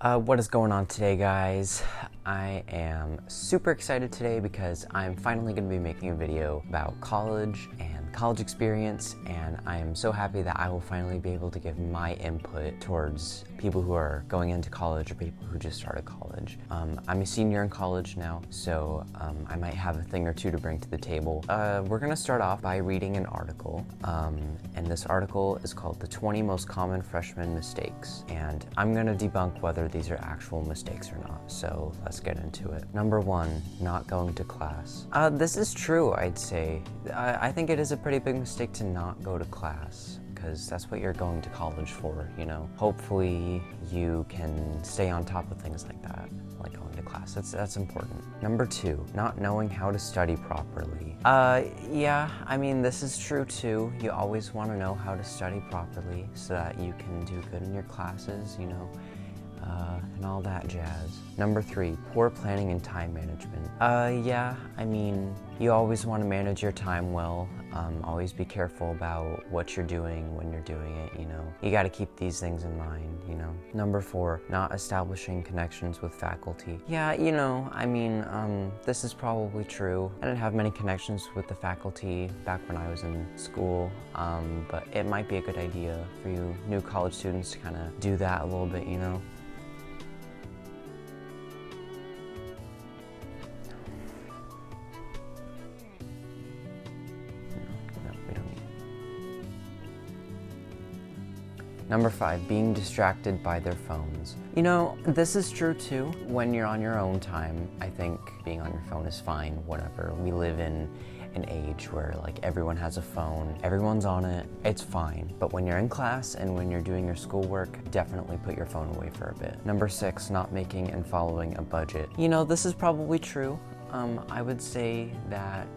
What is going on today, guys? I am super excited today because I'm finally going to be making a video about college and college experience, and I am so happy that I will finally be able to give my input towards people who are going into college or people who just started college. I'm a senior in college now, so I might have a thing or two to bring to the table. We're going to start off by reading an article, and this article is called The 20 Most Common Freshman Mistakes, and I'm going to debunk whether these are actual mistakes or not, so let's get into it. Number 1, not going to class. This is true, I'd say. I think it is a pretty big mistake to not go to class, because that's what you're going to college for, you know? Hopefully you can stay on top of things like that, like going to class. That's important. Number 2, not knowing how to study properly. Yeah, I mean, this is true too. You always want to know how to study properly so that you can do good in your classes, you know, and all that jazz. Number 3, poor planning and time management. Yeah, I mean, you always want to manage your time well. Always be careful about what you're doing when you're doing it, you know. You gotta keep these things in mind, you know. Number 4, not establishing connections with faculty. Yeah, you know, I mean, this is probably true. I didn't have many connections with the faculty back when I was in school, but it might be a good idea for you new college students to kind of do that a little bit, you know. Number 5, being distracted by their phones. You know, this is true too. When you're on your own time, I think being on your phone is fine, whatever. We live in an age where like everyone has a phone, everyone's on it, it's fine. But when you're in class and when you're doing your schoolwork, definitely put your phone away for a bit. Number 6, not making and following a budget. You know, this is probably true. I would say that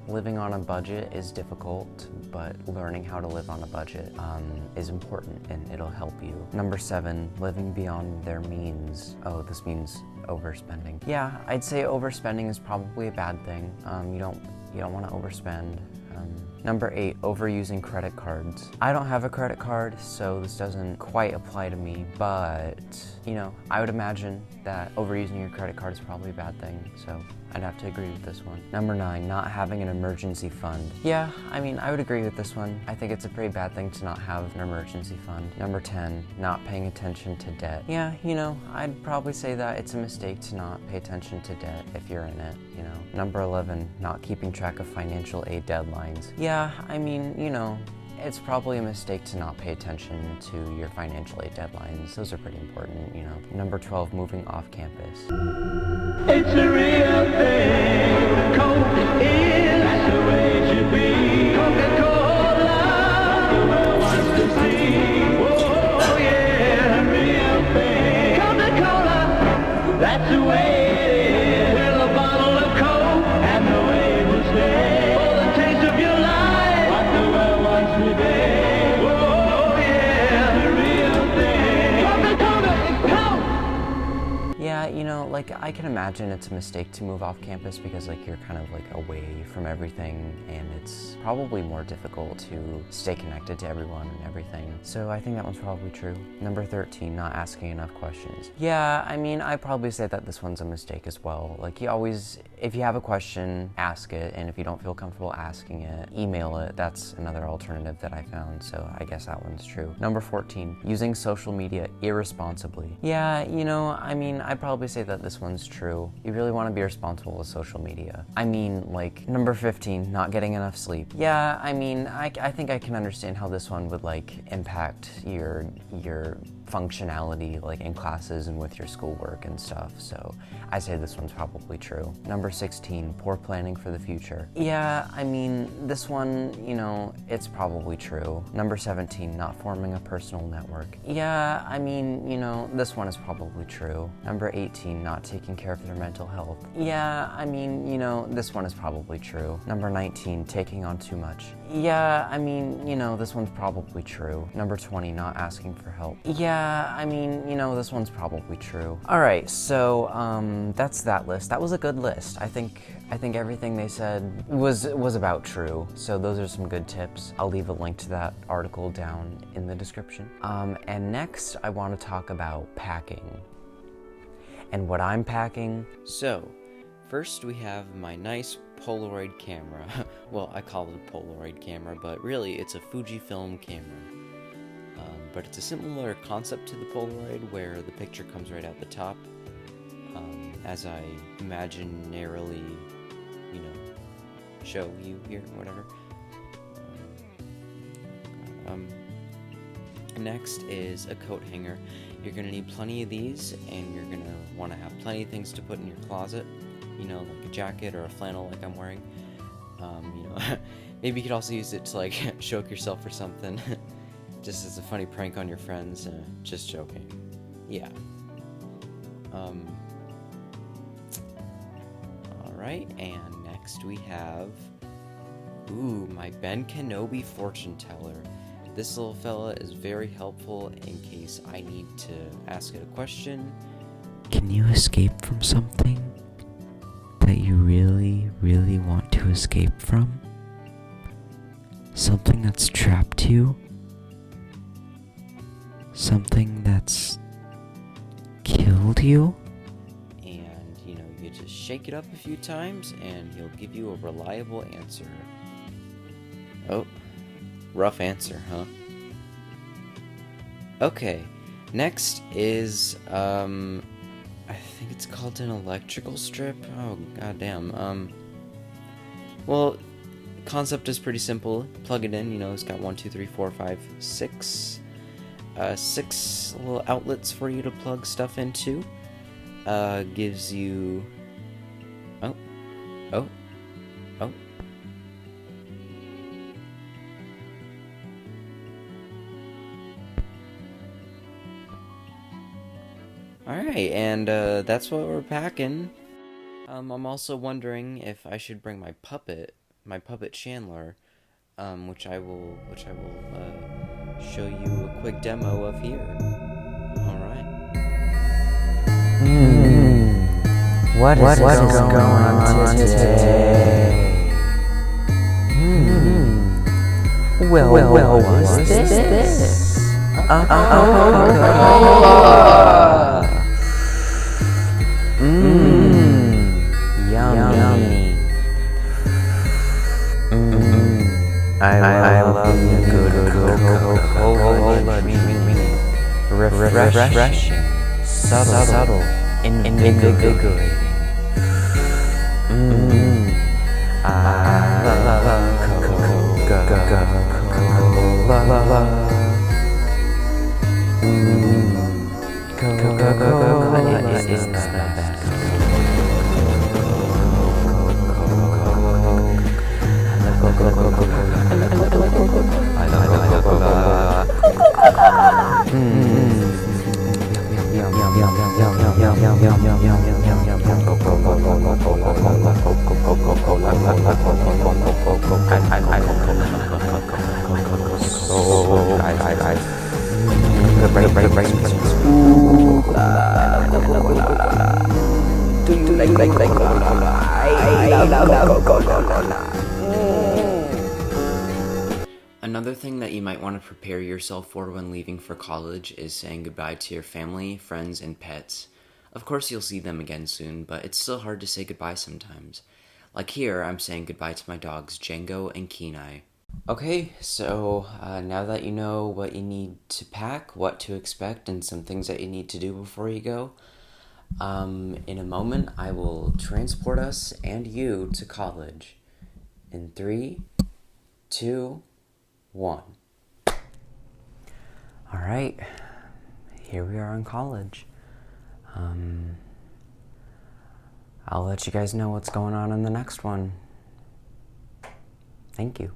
living on a budget is difficult, but learning how to live on a budget is important and it'll help you. Number 7, living beyond their means. Oh, this means overspending. Yeah, I'd say overspending is probably a bad thing. You don't want to overspend. Number 8, overusing credit cards. I don't have a credit card, so this doesn't quite apply to me, but, you know, I would imagine that overusing your credit card is probably a bad thing, so I'd have to agree with this one. Number 9, not having an emergency fund. Yeah, I mean, I would agree with this one. I think it's a pretty bad thing to not have an emergency fund. Number 10, not paying attention to debt. Yeah, you know, I'd probably say that it's a mistake to not pay attention to debt if you're in it, you know. Number 11, not keeping track of financial aid deadlines. Yeah, I mean, you know, it's probably a mistake to not pay attention to your financial aid deadlines. Those are pretty important, you know. Number 12, moving off campus. It's a real thing. Coke is the way it should be. Coca-Cola, the world wants to see. Oh yeah, real thing. Coca-Cola, that's the way it is. Fill a bottle of Coke and the way it will stay. For the taste of your life, what the world wants to be. Oh yeah, the real thing. Coca-Cola is Coke. Yeah, you know, like, I can imagine it's a mistake to move off campus because, like, you're kind of, like, away from everything, and it's probably more difficult to stay connected to everyone and everything. So I think that one's probably true. Number 13, not asking enough questions. Yeah, I mean, I'd probably say that this one's a mistake as well. Like, you always, if you have a question, ask it, and if you don't feel comfortable asking it, email it. That's another alternative that I found, so I guess that one's true. Number 14, using social media irresponsibly. Yeah, you know, I mean, I'd probably say that this one's true. You really want to be responsible with social media. I mean, like, number 15, not getting enough sleep. Yeah, I mean, I think I can understand how this one would, like, impact your functionality, like, in classes and with your schoolwork and stuff, so I say this one's probably true. Number 16, poor planning for the future. Yeah, I mean, this one, you know, it's probably true. Number 17, not forming a personal network. Yeah, I mean, you know, this one is probably true. Number 18, not taking care of their mental health. Yeah, I mean, you know, this one is probably true. Number 19, taking on too much. Yeah, I mean, you know, this one's probably true. Number 20, not asking for help. Yeah, I mean, you know, this one's probably true. All right, so that's that list. That was a good list. I think everything they said was about true. So those are some good tips. I'll leave a link to that article down in the description. And next, I want to talk about packing. and what I'm packing. So, first we have my nice Polaroid camera. Well, I call it a Polaroid camera, but really it's a Fujifilm camera. But it's a similar concept to the Polaroid, where the picture comes right at the top, as I imaginarily, show you here, whatever. Next is a coat hanger. You're going to need plenty of these, and you're going to want to have plenty of things to put in your closet, like a jacket or a flannel like I'm wearing. Maybe you could also use it to like choke yourself or something, just as a funny prank on your friends. Just joking. Yeah. Alright, and next we have, my Ben Kenobi fortune teller. This little fella is very helpful in case I need to ask it a question. Can you escape from something that you really, really want to escape from? Something that's trapped you? Something that's killed you? And, you just shake it up a few times and he'll give you a reliable answer. Oh. Rough answer, huh? Okay, next is, I think it's called an electrical strip? Oh, goddamn. Well, concept is pretty simple. Plug it in, it's got 1, 2, 3, 4, 5, 6, 6 little outlets for you to plug stuff into. Gives you, oh. Alright, and that's what we're packing. I'm also wondering if I should bring my puppet Chandler, which I will show you a quick demo of here. Alright. What is going on today? Well, what's this? Yummy. I love a good Coca-Cola drink. Refreshing, subtle, invigorating. I love Coca-Cola. Coca-Cola is the best. Do you like Coca-Cola? I love Coca-Cola. Another thing that you might want to prepare yourself for when leaving for college is saying goodbye to your family, friends, and pets. Of course you'll see them again soon, but it's still hard to say goodbye sometimes. Like here, I'm saying goodbye to my dogs, Django and Kenai. Okay, so now that you know what you need to pack, what to expect, and some things that you need to do before you go, in a moment I will transport us and you to college. In 3, 2, 1. Alright, here we are in college. I'll let you guys know what's going on in the next one. Thank you.